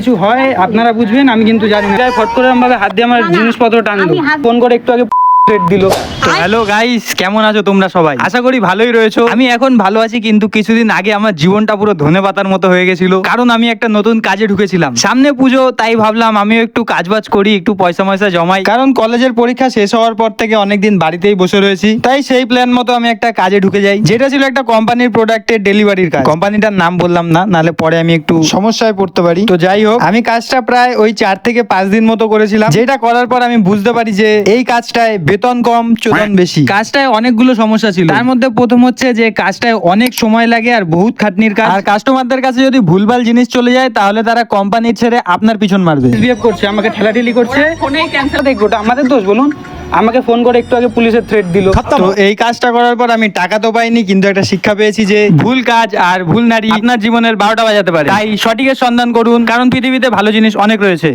কিছু হয় আপনারা বুঝবেন, আমি কিন্তু জানি না। ফট করে ভাবে হাত দিয়ে আমার জিনিসপত্র টানলো, ফোন করে একটু আগে দিল। হ্যালো গাইস, কেমন আছো তোমরা সবাই? আশা করি ভালোই রয়েছো। আমি এখন ভালো আছি, কিন্তু কিছুদিন আগে আমার জীবনটা পুরো ধনেপাতার মতো হয়ে গেছিল, কারণ আমি একটা নতুন কাজে ঢুকেছিলাম। সামনে পুজো, তাই ভাবলাম আমিও একটু কাজবাজ করি, একটু পয়সা ময়সা জমাই। কারণ কলেজের পরীক্ষা শেষ হওয়ার পর থেকে অনেকদিন বাড়িতেই বসে রয়েছি, তাই সেই প্ল্যান মতো আমি একটা কাজে ঢুকে যাই, যেটা ছিল একটা কোম্পানির প্রোডাক্টের ডেলিভারির কাজ। কোম্পানিটার নাম বললাম না, নালে পরে আমি একটু সমস্যায় পড়তে পারি। তো যাই হোক, আমি কাজটা প্রায় ওই 4 থেকে 5 দিন মতো করেছিলাম, যেটা করার পর আমি বুঝতে পারি যে এই কাজটায় বেতন কম, চোদন বেশি। কাজটায় অনেকগুলো সমস্যা ছিল, তার মধ্যে প্রথম হচ্ছে যে কাজটায় অনেক সময় লাগে আর বহুত খাটনির কাজ। আর কাস্টমারদের কাছে যদি ভুলভাল জিনিস চলে যায়, তাহলে তারা কোম্পানি ছেড়ে আপনার পিছন মারবে। মিসবিহেভ করছে, আমাকে ঠেলাঠেলি করছে, ফোনেই ক্যান্সেল। দেখো, ওটা আমাদের দোষ বলুন? আমাকে ফোন করে একটু আগে পুলিশের থ্রেট দিল। তো এই কাজটা করার পর আমি টাকা তো পাইনি, কিন্তু একটা শিক্ষা পেয়েছি যে ভুল কাজ আর ভুল নারী আপনার জীবনের 12টা বাজাতে পারে। তাই সঠিকের সন্ধান করুন, কারণ পৃথিবীতে ভালো জিনিস অনেক রয়েছে।